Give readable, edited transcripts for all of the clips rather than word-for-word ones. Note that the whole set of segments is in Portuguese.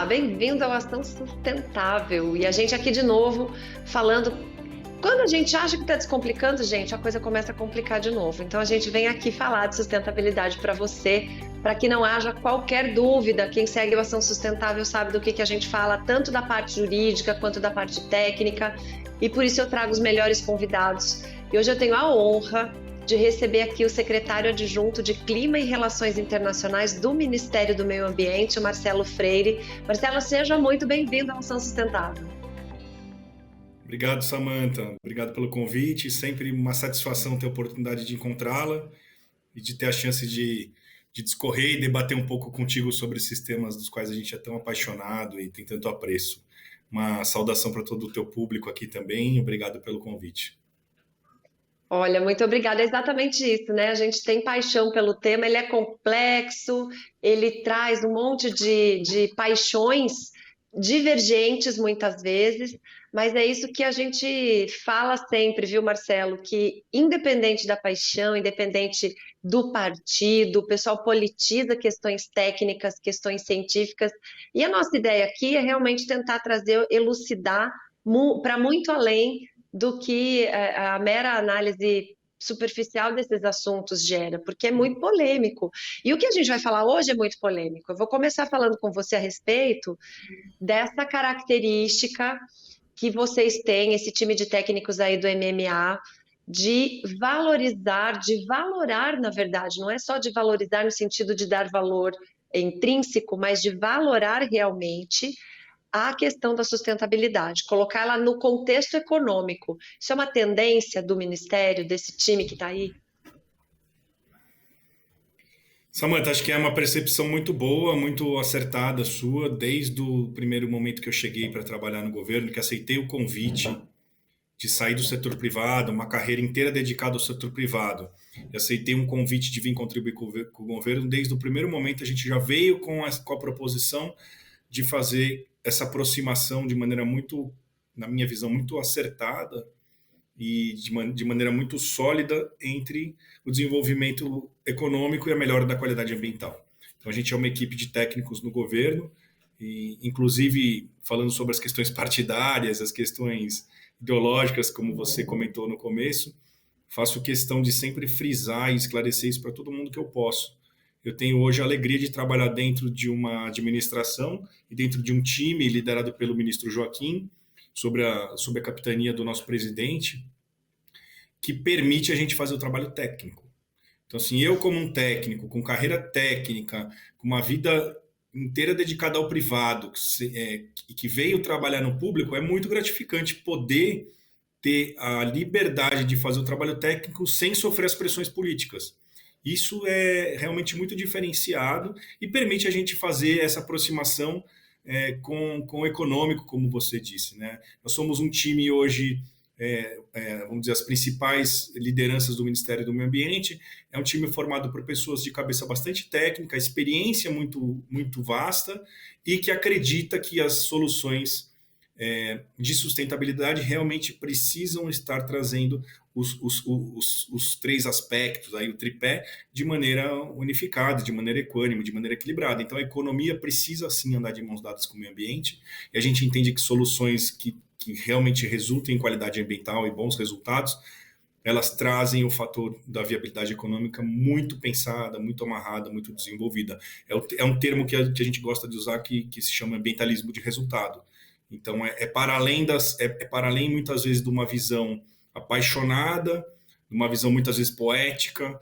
Olá, bem-vindo ao Ação Sustentável. E a gente aqui de novo falando. Quando a gente acha que está descomplicando, gente, a coisa começa a complicar de novo. Então a gente vem aqui falar de sustentabilidade para você, para que não haja qualquer dúvida. Quem segue o Ação Sustentável sabe do que a gente fala, tanto da parte jurídica quanto da parte técnica. E por isso eu trago os melhores convidados. E hoje eu tenho a honra de receber aqui o secretário adjunto de Clima e Relações Internacionais do Ministério do Meio Ambiente, o Marcelo Freire. Marcelo, seja muito bem-vindo à Ação Sustentável. Obrigado, Samantha. Obrigado pelo convite. Sempre uma satisfação ter a oportunidade de encontrá-la e de ter a chance de discorrer e debater um pouco contigo sobre esses temas dos quais a gente é tão apaixonado e tem tanto apreço. Uma saudação para todo o teu público aqui também. Obrigado pelo convite. Olha, muito obrigada. É exatamente isso, né? A gente tem paixão pelo tema, ele é complexo, ele traz um monte de paixões divergentes muitas vezes, mas é isso que a gente fala sempre, viu, Marcelo? Que independente da paixão, independente do partido, o pessoal politiza questões técnicas, questões científicas, e a nossa ideia aqui é realmente tentar trazer, elucidar para muito além do que a mera análise superficial desses assuntos gera, porque é muito polêmico. E o que a gente vai falar hoje é muito polêmico. Eu vou começar falando com você a respeito dessa característica que vocês têm, esse time de técnicos aí do MMA, de valorizar, de valorar, na verdade, não é só de valorizar no sentido de dar valor intrínseco, mas de valorar realmente a questão da sustentabilidade, colocar ela no contexto econômico. Isso é uma tendência do Ministério, desse time que está aí? Samantha, acho que é uma percepção muito boa, muito acertada sua, desde o primeiro momento que eu cheguei para trabalhar no governo, que aceitei o convite de sair do setor privado, uma carreira inteira dedicada ao setor privado. Eu aceitei um convite de vir contribuir com o governo. Desde o primeiro momento, a gente já veio com a proposição de fazer essa aproximação de maneira muito, na minha visão, muito acertada e de maneira muito sólida entre o desenvolvimento econômico e a melhora da qualidade ambiental. Então, a gente é uma equipe de técnicos no governo, e, inclusive falando sobre as questões partidárias, as questões ideológicas, como você comentou no começo, faço questão de sempre frisar e esclarecer isso para todo mundo que eu posso. Eu tenho hoje a alegria de trabalhar dentro de uma administração e dentro de um time liderado pelo ministro Joaquim, sob a capitania do nosso presidente, que permite a gente fazer o trabalho técnico. Então, assim, eu como um técnico, com carreira técnica, com uma vida inteira dedicada ao privado, que veio trabalhar no público, é muito gratificante poder ter a liberdade de fazer o trabalho técnico sem sofrer as pressões políticas. Isso é realmente muito diferenciado e permite a gente fazer essa aproximação com o econômico, como você disse, né? Nós somos um time hoje, vamos dizer, as principais lideranças do Ministério do Meio Ambiente, é um time formado por pessoas de cabeça bastante técnica, experiência muito, muito vasta e que acredita que as soluções de sustentabilidade realmente precisam estar trazendo os três aspectos, aí, o tripé, de maneira unificada, de maneira equânime, de maneira equilibrada. Então, a economia precisa, sim, andar de mãos dadas com o meio ambiente, e a gente entende que soluções que realmente resultem em qualidade ambiental e bons resultados, elas trazem o fator da viabilidade econômica muito pensada, muito amarrada, muito desenvolvida. É um termo que a gente gosta de usar que se chama ambientalismo de resultado. Então, para além muitas vezes de uma visão apaixonada, uma visão muitas vezes poética,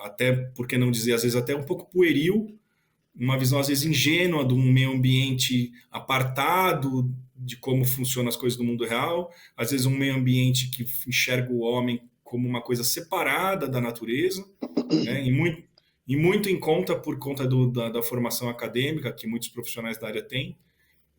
até, por que não dizer, às vezes até um pouco pueril, uma visão às vezes ingênua de um meio ambiente apartado de como funcionam as coisas do mundo real, às vezes um meio ambiente que enxerga o homem como uma coisa separada da natureza, né, e muito em conta por conta da formação acadêmica que muitos profissionais da área têm,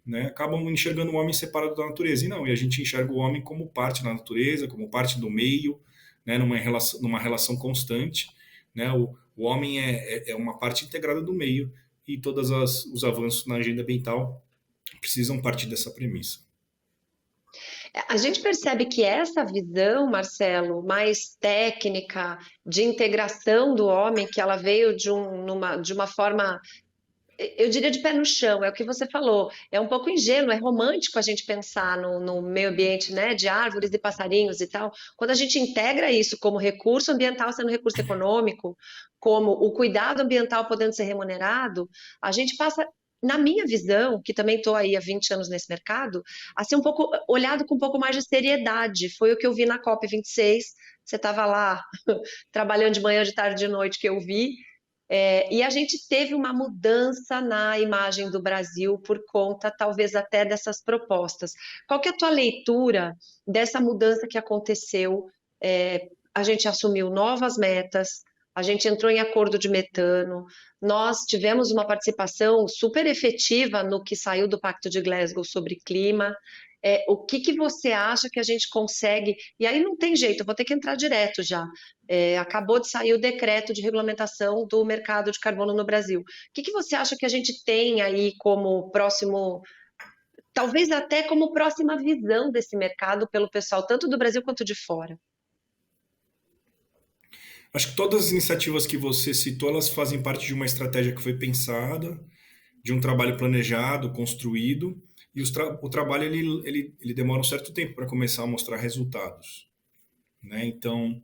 né, acabam enxergando o homem separado da natureza. E a gente enxerga o homem como parte da natureza, como parte do meio, né, numa relação constante. Né, o homem é uma parte integrada do meio e todos os avanços na agenda ambiental precisam partir dessa premissa. A gente percebe que essa visão, Marcelo, mais técnica, de integração do homem, que ela veio de uma forma eu diria de pé no chão, é o que você falou. É um pouco ingênuo, é romântico a gente pensar no meio ambiente, né, de árvores e passarinhos e tal. Quando a gente integra isso como recurso ambiental sendo recurso econômico, como o cuidado ambiental podendo ser remunerado, a gente passa, na minha visão, que também estou aí há 20 anos nesse mercado, a ser um pouco olhado com um pouco mais de seriedade. Foi o que eu vi na COP26. Você estava lá trabalhando de manhã, de tarde, de noite, que eu vi. E a gente teve uma mudança na imagem do Brasil por conta, talvez, até dessas propostas. Qual que é a tua leitura dessa mudança que aconteceu? A gente assumiu novas metas, a gente entrou em acordo de metano, nós tivemos uma participação super efetiva no que saiu do Pacto de Glasgow sobre clima. O que que você acha que a gente consegue? E aí não tem jeito, eu vou ter que entrar direto já. Acabou de sair o decreto de regulamentação do mercado de carbono no Brasil. O que que você acha que a gente tem aí como próximo, talvez até como próxima visão desse mercado pelo pessoal, tanto do Brasil quanto de fora? Acho que todas as iniciativas que você citou, elas fazem parte de uma estratégia que foi pensada, de um trabalho planejado, construído, e o trabalho ele demora um certo tempo para começar a mostrar resultados, né? Então,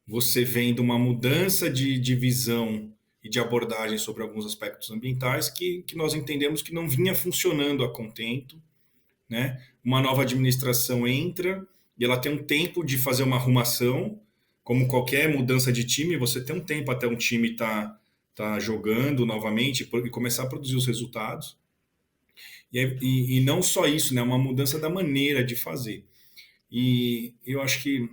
você vendo uma mudança de visão e de abordagem sobre alguns aspectos ambientais que nós entendemos que não vinha funcionando a contento, né? Uma nova administração entra e ela tem um tempo de fazer uma arrumação, como qualquer mudança de time, você tem um tempo até um time tá jogando novamente e começar a produzir os resultados. E não só isso, né? Uma mudança da maneira de fazer. E eu acho que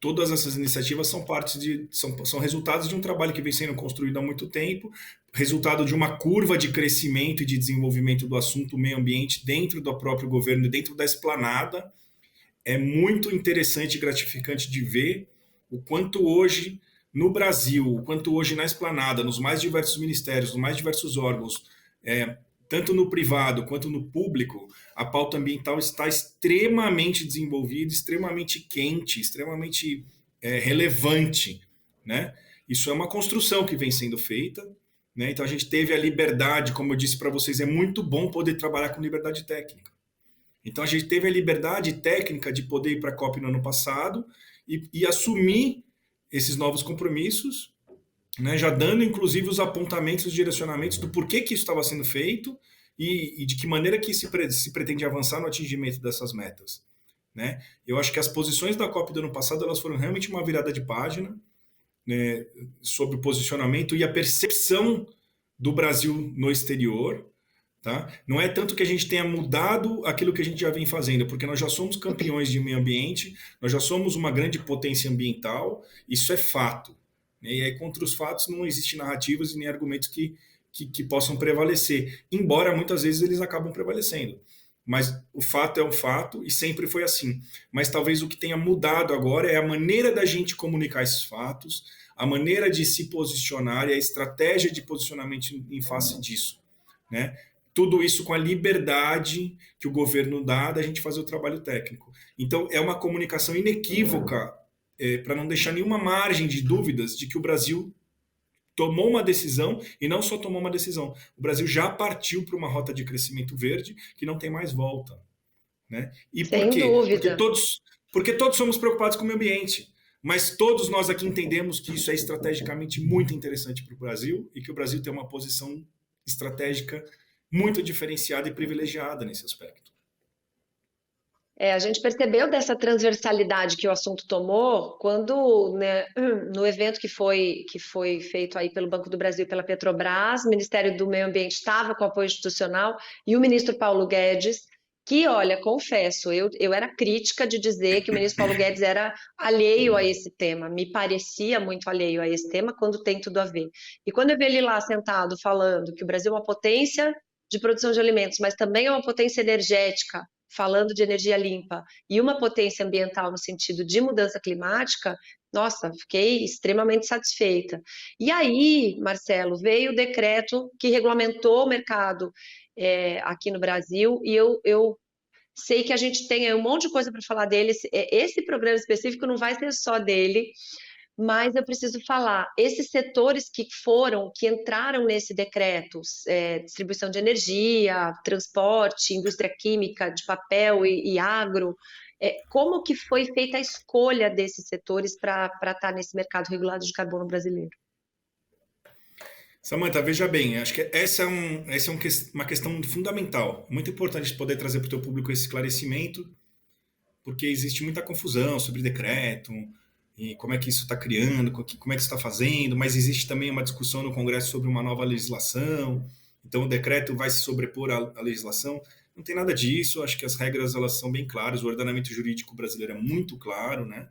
todas essas iniciativas são resultados de um trabalho que vem sendo construído há muito tempo, resultado de uma curva de crescimento e de desenvolvimento do assunto meio ambiente dentro do próprio governo, dentro da esplanada. É muito interessante e gratificante de ver o quanto hoje no Brasil, o quanto hoje na esplanada, nos mais diversos ministérios, nos mais diversos órgãos, tanto no privado quanto no público, a pauta ambiental está extremamente desenvolvida, extremamente quente, extremamente relevante, né? Isso é uma construção que vem sendo feita, né? Então a gente teve a liberdade, como eu disse para vocês, é muito bom poder trabalhar com liberdade técnica. Então a gente teve a liberdade técnica de poder ir para a COP no ano passado e assumir esses novos compromissos, né, já dando inclusive os apontamentos, os direcionamentos do porquê que isso estava sendo feito e de que maneira que se pretende avançar no atingimento dessas metas. Né? Eu acho que as posições da COP do ano passado elas foram realmente uma virada de página, né, sobre o posicionamento e a percepção do Brasil no exterior. Tá? Não é tanto que a gente tenha mudado aquilo que a gente já vem fazendo, porque nós já somos campeões de meio ambiente, nós já somos uma grande potência ambiental, isso é fato. Né? E aí, contra os fatos, não existem narrativas e nem argumentos que possam prevalecer, embora muitas vezes eles acabam prevalecendo. Mas o fato é um fato e sempre foi assim. Mas talvez o que tenha mudado agora é a maneira da gente comunicar esses fatos, a maneira de se posicionar e a estratégia de posicionamento em face disso. Né? Tudo isso com a liberdade que o governo dá da gente fazer o trabalho técnico. Então, é uma comunicação inequívoca, para não deixar nenhuma margem de dúvidas de que o Brasil tomou uma decisão e não só tomou uma decisão. O Brasil já partiu para uma rota de crescimento verde que não tem mais volta. Né? E por Sem quê? dúvida. Porque todos somos preocupados com o meio ambiente. Mas todos nós aqui entendemos que isso é estrategicamente muito interessante para o Brasil e que o Brasil tem uma posição estratégica muito diferenciada e privilegiada nesse aspecto. A gente percebeu dessa transversalidade que o assunto tomou quando, né, no evento que foi feito aí pelo Banco do Brasil e pela Petrobras, o Ministério do Meio Ambiente estava com apoio institucional e o ministro Paulo Guedes, que, olha, confesso, eu era crítica de dizer que o ministro Paulo Guedes era alheio a esse tema, me parecia muito alheio a esse tema quando tem tudo a ver. E quando eu vi ele lá sentado falando que o Brasil é uma potência de produção de alimentos, mas também é uma potência energética, falando de energia limpa, e uma potência ambiental no sentido de mudança climática, nossa, fiquei extremamente satisfeita. E aí, Marcelo, veio o decreto que regulamentou o mercado aqui no Brasil, e eu sei que a gente tem aí um monte de coisa para falar dele. Esse programa específico não vai ser só dele, mas eu preciso falar, esses setores que entraram nesse decreto, distribuição de energia, transporte, indústria química, de papel e agro, como que foi feita a escolha desses setores para estar nesse mercado regulado de carbono brasileiro? Samantha, veja bem, acho que uma questão fundamental. Muito importante poder trazer para o teu público esse esclarecimento, porque existe muita confusão sobre decreto, e como é que isso está criando, como é que isso está fazendo, mas existe também uma discussão no Congresso sobre uma nova legislação, então o decreto vai se sobrepor à legislação. Não tem nada disso, acho que as regras elas são bem claras, o ordenamento jurídico brasileiro é muito claro, né?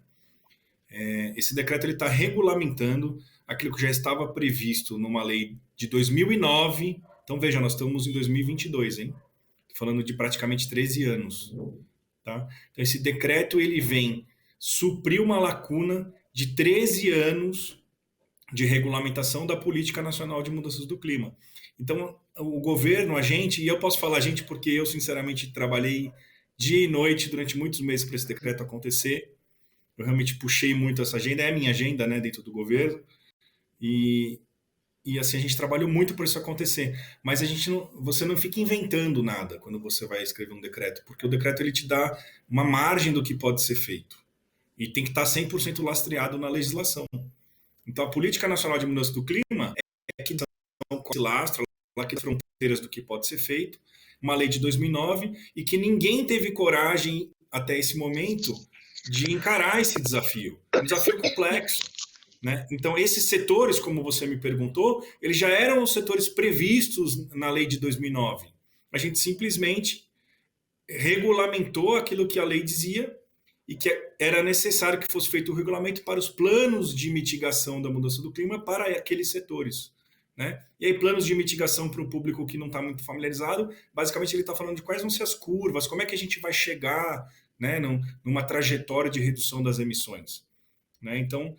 Esse decreto está regulamentando aquilo que já estava previsto numa lei de 2009. Então, veja, nós estamos em 2022, hein? Tô falando de praticamente 13 anos. Tá? Então, esse decreto ele vem suprir uma lacuna de 13 anos de regulamentação da Política Nacional de Mudanças do Clima. Então, o governo, a gente, e eu posso falar a gente porque eu, sinceramente, trabalhei dia e noite durante muitos meses para esse decreto acontecer. Eu realmente puxei muito essa agenda, é a minha agenda, né, dentro do governo, e assim, a gente trabalhou muito por isso acontecer, mas você não fica inventando nada quando você vai escrever um decreto, porque o decreto ele te dá uma margem do que pode ser feito, e tem que estar 100% lastreado na legislação. Então, a Política Nacional de Mudança do Clima é que se lastra lá que fronteiras do que pode ser feito, uma lei de 2009, e que ninguém teve coragem, até esse momento, de encarar esse desafio. Um desafio complexo, né? Então, esses setores, como você me perguntou, eles já eram os setores previstos na lei de 2009. A gente simplesmente regulamentou aquilo que a lei dizia e que era necessário que fosse feito o regulamento para os planos de mitigação da mudança do clima para aqueles setores. Né? E aí, planos de mitigação para o público que não está muito familiarizado, basicamente ele está falando de quais vão ser as curvas, como é que a gente vai chegar, né, numa trajetória de redução das emissões. Né? Então,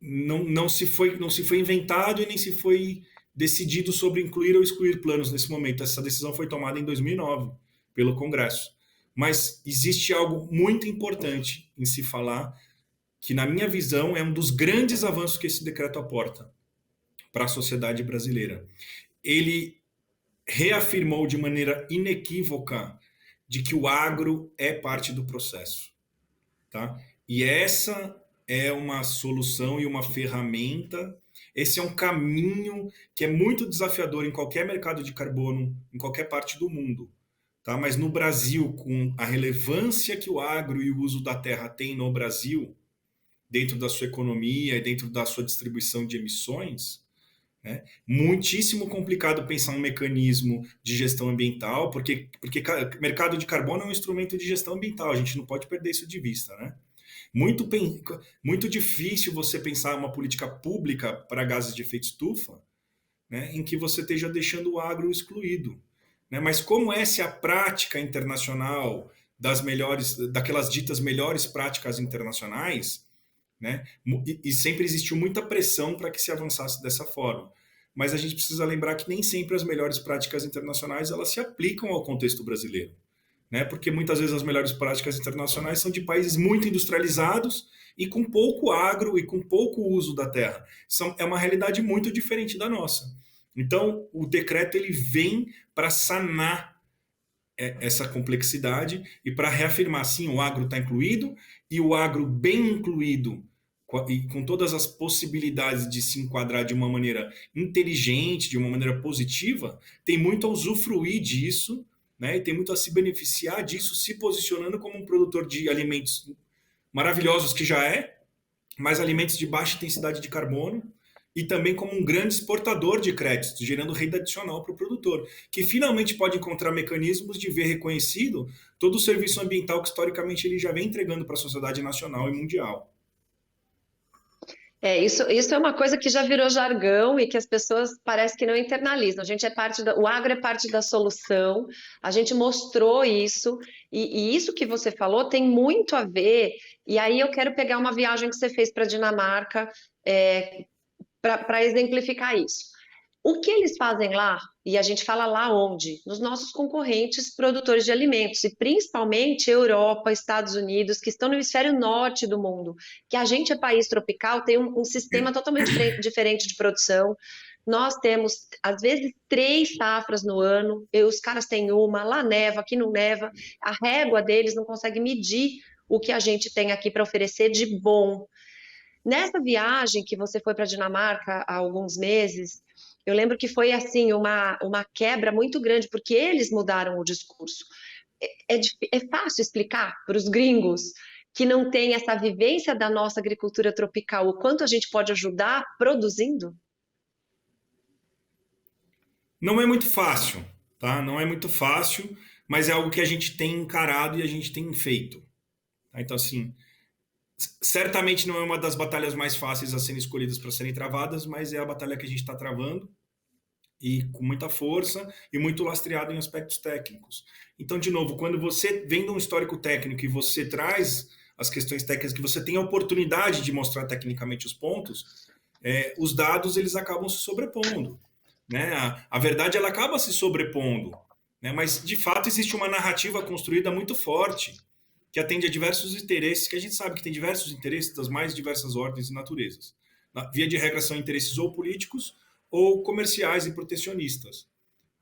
não se foi inventado e nem se foi decidido sobre incluir ou excluir planos nesse momento. Essa decisão foi tomada em 2009 pelo Congresso. Mas existe algo muito importante em se falar, que na minha visão é um dos grandes avanços que esse decreto aporta para a sociedade brasileira. Ele reafirmou de maneira inequívoca de que o agro é parte do processo. Tá? E essa é uma solução e uma ferramenta, esse é um caminho que é muito desafiador em qualquer mercado de carbono, em qualquer parte do mundo. Tá? Mas no Brasil, com a relevância que o agro e o uso da terra tem no Brasil, dentro da sua economia e dentro da sua distribuição de emissões, né? Muitíssimo complicado pensar um mecanismo de gestão ambiental, porque mercado de carbono é um instrumento de gestão ambiental, a gente não pode perder isso de vista. Né? Muito difícil você pensar uma política pública para gases de efeito estufa, né, em que você esteja deixando o agro excluído. Né? Mas como essa é a prática internacional daquelas ditas melhores práticas internacionais, né? E sempre existiu muita pressão para que se avançasse dessa forma. Mas a gente precisa lembrar que nem sempre as melhores práticas internacionais elas se aplicam ao contexto brasileiro. Né? Porque muitas vezes as melhores práticas internacionais são de países muito industrializados e com pouco agro e com pouco uso da terra. É uma realidade muito diferente da nossa. Então, o decreto ele vem para sanar essa complexidade e para reafirmar, sim, o agro está incluído, e o agro bem incluído e com todas as possibilidades de se enquadrar de uma maneira inteligente, de uma maneira positiva, tem muito a usufruir disso, né? E tem muito a se beneficiar disso, se posicionando como um produtor de alimentos maravilhosos que já mas alimentos de baixa intensidade de carbono, e também como um grande exportador de créditos, gerando renda adicional para o produtor, que finalmente pode encontrar mecanismos de ver reconhecido todo o serviço ambiental que historicamente ele já vem entregando para a sociedade nacional e mundial. Isso é uma coisa que já virou jargão e que as pessoas parece que não internalizam. O agro é parte da solução, a gente mostrou isso, e isso que você falou tem muito a ver, e aí eu quero pegar uma viagem que você fez para a Dinamarca, para exemplificar isso. O que eles fazem lá, e a gente fala lá onde? Nos nossos concorrentes produtores de alimentos, e principalmente Europa, Estados Unidos, que estão no hemisfério norte do mundo, que a gente é país tropical, tem um sistema totalmente diferente de produção. Nós temos, às vezes, 3 safras no ano, e os caras têm uma, lá neva, aqui não neva, a régua deles não consegue medir o que a gente tem aqui para oferecer de bom. Nessa viagem que você foi para a Dinamarca há alguns meses, eu lembro que foi assim uma quebra muito grande, porque eles mudaram o discurso. É fácil explicar para os gringos que não tem essa vivência da nossa agricultura tropical, o quanto a gente pode ajudar produzindo? Não é muito fácil, tá? Não é muito fácil, mas é algo que a gente tem encarado e a gente tem feito. Tá? Então, assim, certamente não é uma das batalhas mais fáceis a serem escolhidas para serem travadas, mas é a batalha que a gente está travando e com muita força e muito lastreado em aspectos técnicos. Então, de novo, quando você vem de um histórico técnico e você traz as questões técnicas, que você tem a oportunidade de mostrar tecnicamente os pontos, os dados eles acabam se sobrepondo. Né? A verdade ela acaba se sobrepondo, né? Mas de fato existe uma narrativa construída muito forte que atende a diversos interesses, que a gente sabe que tem diversos interesses das mais diversas ordens e naturezas. Via de regra são interesses ou políticos ou comerciais e protecionistas,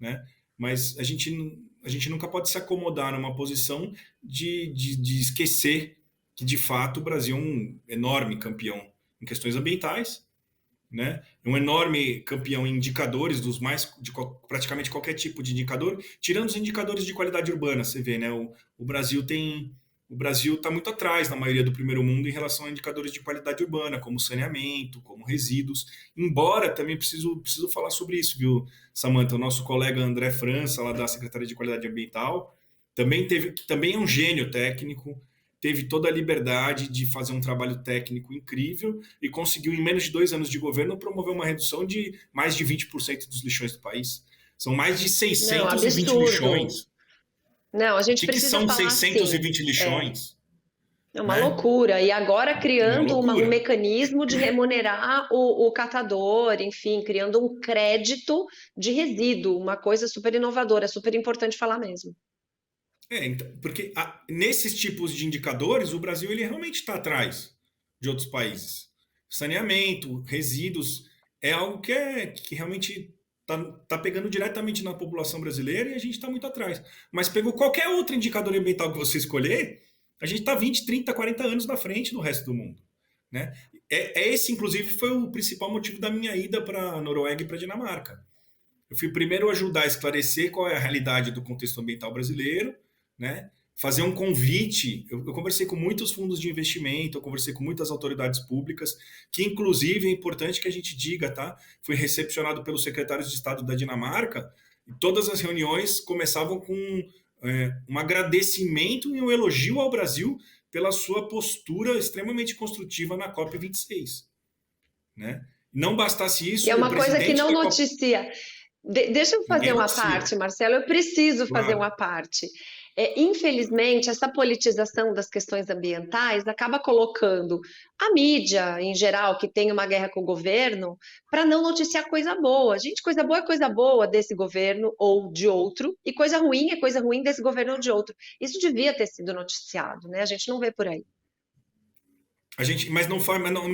né? Mas a gente nunca pode se acomodar numa posição de esquecer que de fato o Brasil é um enorme campeão em questões ambientais, né? Um enorme campeão em indicadores praticamente qualquer tipo de indicador, tirando os indicadores de qualidade urbana, você vê, né? O Brasil está muito atrás na maioria do primeiro mundo em relação a indicadores de qualidade urbana, como saneamento, como resíduos. Embora também preciso falar sobre isso, viu, Samantha? O nosso colega André França, lá da Secretaria de Qualidade Ambiental, também é um gênio técnico, teve toda a liberdade de fazer um trabalho técnico incrível e conseguiu, em menos de 2 anos de governo, promover uma redução de mais de 20% dos lixões do país. São mais de Não, 620 absurdo. lixões. Não, a O gente que precisa são falar assim. 620 É, lixões? é uma Né? loucura. E agora É uma criando um loucura. mecanismo de remunerar o catador, enfim, criando um crédito de resíduo, uma coisa super inovadora, super importante falar mesmo. Então, porque nesses tipos de indicadores, o Brasil ele realmente está atrás de outros países. Saneamento, resíduos, é algo que realmente tá pegando diretamente na população brasileira e a gente está muito atrás. Mas pegou qualquer outro indicador ambiental que você escolher, a gente está 20, 30, 40 anos na frente do resto do mundo. Né? Esse, inclusive, foi o principal motivo da minha ida para a Noruega e para a Dinamarca. Eu fui primeiro ajudar a esclarecer qual é a realidade do contexto ambiental brasileiro, né? Fazer um convite. Eu conversei com muitos fundos de investimento, eu conversei com muitas autoridades públicas, que inclusive é importante que a gente diga, tá? Fui recepcionado pelos secretários de Estado da Dinamarca e todas as reuniões começavam com um agradecimento e um elogio ao Brasil pela sua postura extremamente construtiva na COP26, né? Não bastasse E é isso, o uma coisa que presidente não da COP... noticia. Deixa eu fazer Ninguém uma noticia, parte, Marcelo, eu preciso fazer uma claro. parte. Infelizmente, essa politização das questões ambientais acaba colocando a mídia, em geral, que tem uma guerra com o governo, para não noticiar coisa boa. Gente, coisa boa desse governo ou de outro, e coisa ruim é coisa ruim desse governo ou de outro. Isso devia ter sido noticiado, né? A gente não vê por aí. Mas não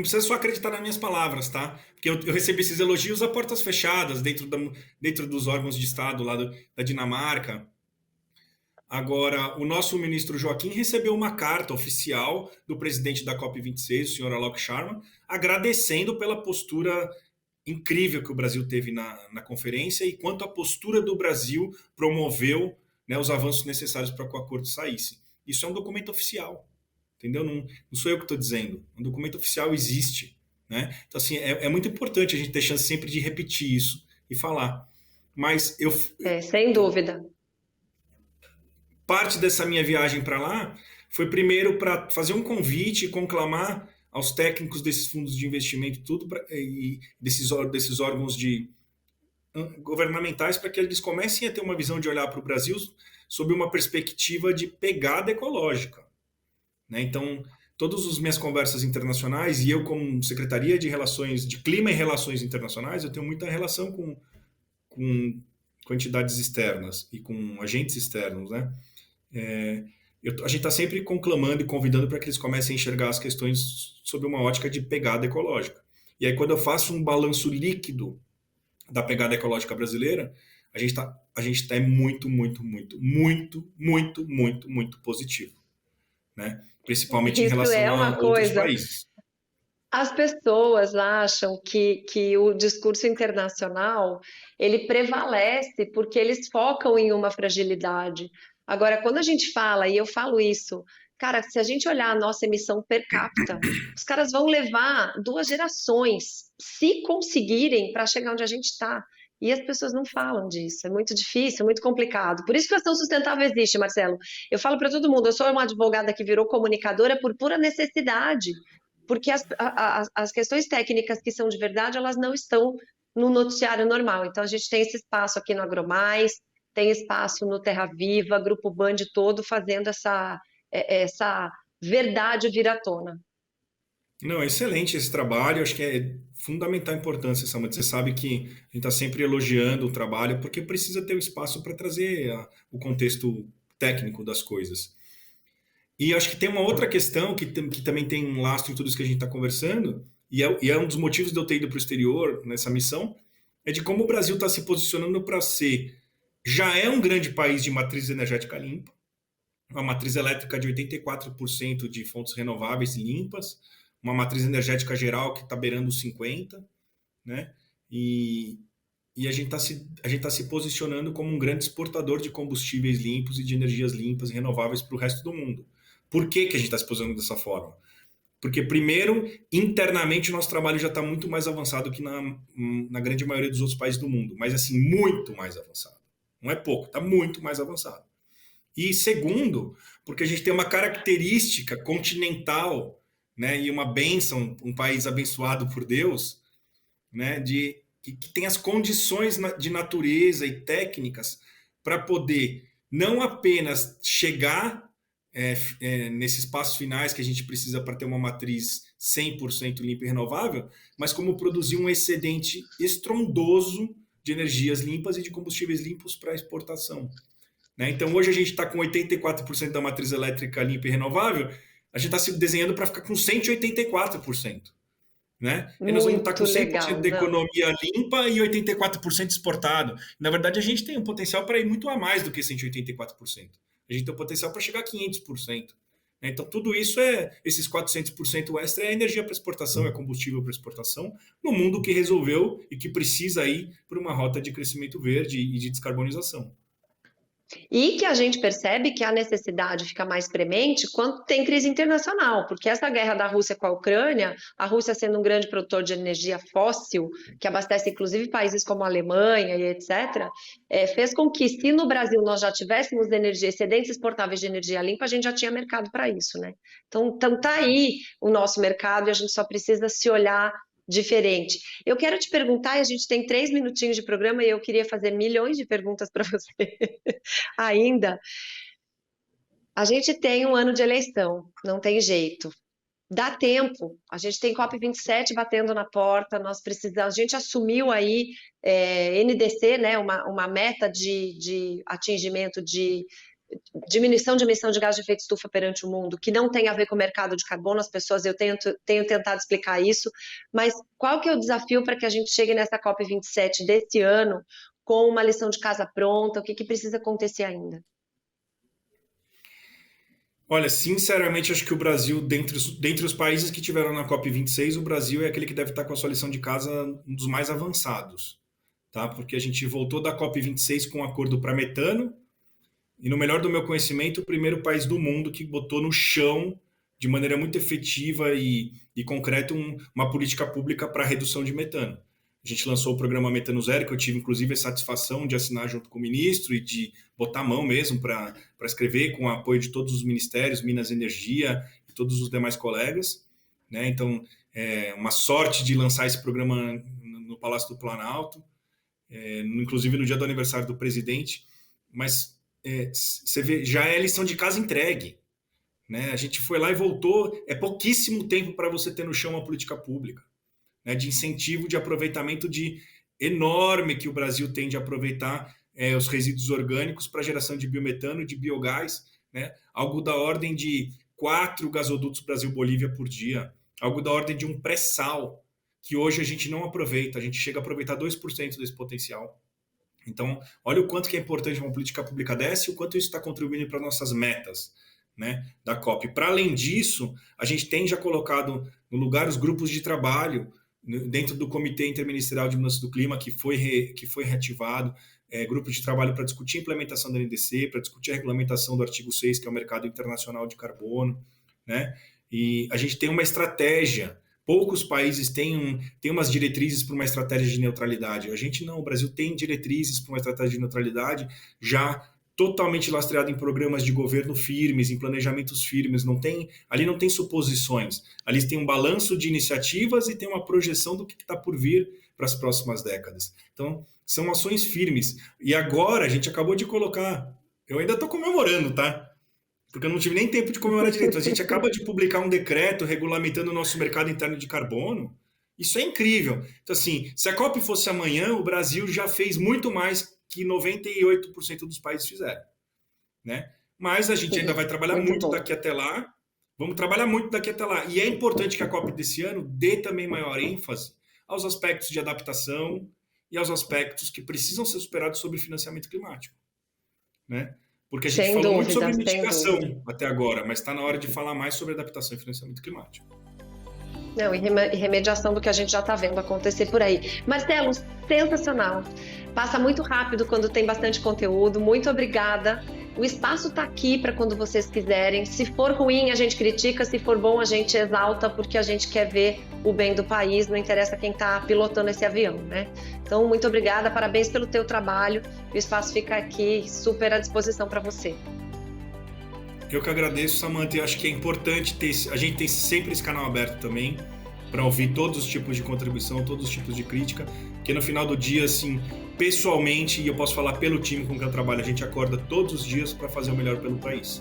precisa só acreditar nas minhas palavras, tá? Porque eu recebi esses elogios a portas fechadas dentro dos órgãos de Estado lá da Dinamarca. Agora, o nosso ministro Joaquim recebeu uma carta oficial do presidente da COP26, o senhor Alok Sharma, agradecendo pela postura incrível que o Brasil teve na conferência e quanto a postura do Brasil promoveu, né, os avanços necessários para que o acordo saísse. Isso é um documento oficial, entendeu? Não sou eu que estou dizendo. Um documento oficial existe, né? Então, assim, é muito importante a gente ter chance sempre de repetir isso e falar. Mas Sem dúvida. parte dessa minha viagem para lá foi primeiro para fazer um convite e conclamar aos técnicos desses fundos de investimento e desses órgãos governamentais para que eles comecem a ter uma visão de olhar para o Brasil sob uma perspectiva de pegada ecológica. Né? Então, todas as minhas conversas internacionais, e eu como Secretaria de Relações de Clima e Relações Internacionais, eu tenho muita relação com entidades externas e com agentes externos, né? A gente está sempre conclamando e convidando para que eles comecem a enxergar as questões sob uma ótica de pegada ecológica. E aí, quando eu faço um balanço líquido da pegada ecológica brasileira, a gente tá muito, muito, muito, muito, muito, muito, muito positivo, né? Principalmente em Isso relação é a uma outros coisa. países. As pessoas acham que o discurso internacional ele prevalece porque eles focam em uma fragilidade. Agora, quando a gente fala, e eu falo isso, cara, se a gente olhar a nossa emissão per capita, os caras vão levar 2 gerações, se conseguirem, para chegar onde a gente está. E as pessoas não falam disso, é muito difícil, é muito complicado. Por isso que a ação sustentável existe, Marcelo. Eu falo para todo mundo, eu sou uma advogada que virou comunicadora por pura necessidade porque as questões técnicas que são de verdade, elas não estão no noticiário normal. Então, a gente tem esse espaço aqui no Agromais, tem espaço no Terra Viva, Grupo Band todo fazendo essa verdade vir à tona. Não, é excelente esse trabalho, acho que é fundamental a importância, Samantha. Você sabe que a gente está sempre elogiando o trabalho, porque precisa ter o espaço para trazer o contexto técnico das coisas. E acho que tem uma outra questão que também tem um lastro em tudo isso que a gente está conversando, e é um dos motivos de eu ter ido para o exterior nessa missão, é de como o Brasil está se posicionando para ser, já é um grande país de matriz energética limpa, uma matriz elétrica de 84% de fontes renováveis e limpas, uma matriz energética geral que está beirando os 50%, né? E a gente tá se posicionando como um grande exportador de combustíveis limpos e de energias limpas e renováveis para o resto do mundo. Por que, que a gente está se posicionando dessa forma? Porque, primeiro, internamente o nosso trabalho já está muito mais avançado que na grande maioria dos outros países do mundo, mas assim, muito mais avançado. Não é pouco, está muito mais avançado. E segundo, porque a gente tem uma característica continental, né, e uma bênção, um país abençoado por Deus, né, que tem as condições de natureza e técnicas para poder não apenas chegar nesses passos finais que a gente precisa para ter uma matriz 100% limpa e renovável, mas como produzir um excedente estrondoso de energias limpas e de combustíveis limpos para exportação. Né? Então, hoje a gente está com 84% da matriz elétrica limpa e renovável, a gente está se desenhando para ficar com 184%. Né? E nós vamos estar com Muito 100% legal, de não? economia limpa e 84% exportado. Na verdade, a gente tem um potencial para ir muito a mais do que 184%. A gente tem um potencial para chegar a 500%. Né? Então, tudo isso esses 400% extra é energia para exportação, é combustível para exportação, no mundo que resolveu e que precisa ir para uma rota de crescimento verde e de descarbonização. E que a gente percebe que a necessidade fica mais premente quando tem crise internacional, porque essa guerra da Rússia com a Ucrânia, a Rússia sendo um grande produtor de energia fóssil, que abastece inclusive países como a Alemanha e etc., fez com que, se no Brasil nós já tivéssemos excedentes exportáveis de energia limpa, a gente já tinha mercado para isso, né? Então tá aí o nosso mercado e a gente só precisa se olhar diferente. Eu quero te perguntar, e a gente tem 3 minutinhos de programa e eu queria fazer milhões de perguntas para você ainda. A gente tem um ano de eleição, não tem jeito. Dá tempo, a gente tem COP27 batendo na porta, nós precisamos, a gente assumiu aí NDC, né, uma meta de atingimento de diminuição de emissão de gás de efeito estufa perante o mundo, que não tem a ver com o mercado de carbono, as pessoas, eu tenho tentado explicar isso, mas qual que é o desafio para que a gente chegue nessa COP27 desse ano com uma lição de casa pronta, o que precisa acontecer ainda? Olha, sinceramente, acho que o Brasil, dentre os países que tiveram na COP26, o Brasil é aquele que deve estar com a sua lição de casa um dos mais avançados, tá? Porque a gente voltou da COP26 com um acordo para metano, e no melhor do meu conhecimento, o primeiro país do mundo que botou no chão, de maneira muito efetiva e concreta, uma política pública para redução de metano. A gente lançou o programa Metano Zero, que eu tive inclusive a satisfação de assinar junto com o ministro e de botar a mão mesmo para escrever, com o apoio de todos os ministérios, Minas e Energia e todos os demais colegas. Né? Então, é uma sorte de lançar esse programa no Palácio do Planalto, inclusive no dia do aniversário do presidente, mas você vê, já é lição de casa entregue. Né? A gente foi lá e voltou, é pouquíssimo tempo para você ter no chão uma política pública. Né, de incentivo de aproveitamento de enorme que o Brasil tem de aproveitar os resíduos orgânicos para geração de biometano, de biogás, né? Algo da ordem de 4 gasodutos Brasil-Bolívia por dia, algo da ordem de um pré-sal, que hoje a gente não aproveita, a gente chega a aproveitar 2% desse potencial. Então, olha o quanto que é importante uma política pública dessa e o quanto isso está contribuindo para nossas metas, né, da COP. Para além disso, a gente tem já colocado no lugar os grupos de trabalho dentro do Comitê Interministerial de Mudança do Clima, que foi reativado, grupo de trabalho para discutir a implementação da NDC, para discutir a regulamentação do artigo 6, que é o mercado internacional de carbono, né? E a gente tem uma estratégia. Poucos países têm umas diretrizes para uma estratégia de neutralidade. A gente não, o Brasil tem diretrizes para uma estratégia de neutralidade já totalmente lastreado em programas de governo firmes, em planejamentos firmes. Ali não tem suposições. Ali tem um balanço de iniciativas e tem uma projeção do que está por vir para as próximas décadas. Então, são ações firmes. E agora a gente acabou de colocar... Eu ainda estou comemorando, tá? Porque eu não tive nem tempo de comemorar direito. A gente acaba de publicar um decreto regulamentando o nosso mercado interno de carbono. Isso é incrível. Então, assim, se a COP fosse amanhã, o Brasil já fez muito mais que 98% dos países fizeram, né? Mas a gente ainda vai trabalhar muito daqui até lá. Vamos trabalhar muito daqui até lá. E é importante que a COP desse ano dê também maior ênfase aos aspectos de adaptação e aos aspectos que precisam ser superados sobre financiamento climático, né? Porque a gente falou muito sobre mitigação até agora, mas está na hora de falar mais sobre adaptação e financiamento climático. Não, e remediação do que a gente já está vendo acontecer por aí. Marcelo, sensacional. Passa muito rápido quando tem bastante conteúdo. Muito obrigada. O espaço está aqui para quando vocês quiserem. Se for ruim, a gente critica. Se for bom, a gente exalta, porque a gente quer ver o bem do país. Não interessa quem está pilotando esse avião, né? Então, muito obrigada. Parabéns pelo teu trabalho. O espaço fica aqui super à disposição para você. Eu que agradeço, Samantha. Eu acho que é importante a gente ter sempre esse canal aberto também para ouvir todos os tipos de contribuição, todos os tipos de crítica, que no final do dia, assim, pessoalmente, e eu posso falar pelo time com que eu trabalho, a gente acorda todos os dias para fazer o melhor pelo país,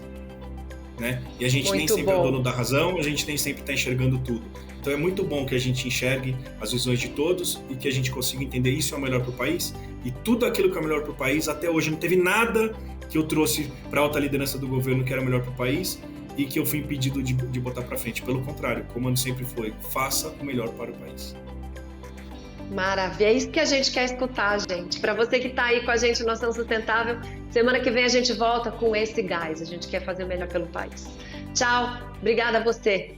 né? E a gente nem sempre é dono da razão, a gente nem sempre está enxergando tudo. Então é muito bom que a gente enxergue as visões de todos e que a gente consiga entender isso é o melhor para o país, e tudo aquilo que é o melhor para o país, até hoje não teve nada que eu trouxe para a alta liderança do governo que era melhor para o país e que eu fui impedido de botar para frente. Pelo contrário, o comando sempre foi: faça o melhor para o país. Maravilha, é isso que a gente quer escutar, gente. Para você que está aí com a gente no Ação Sustentável, semana que vem a gente volta com esse gás. A gente quer fazer o melhor pelo país. Tchau, obrigada a você.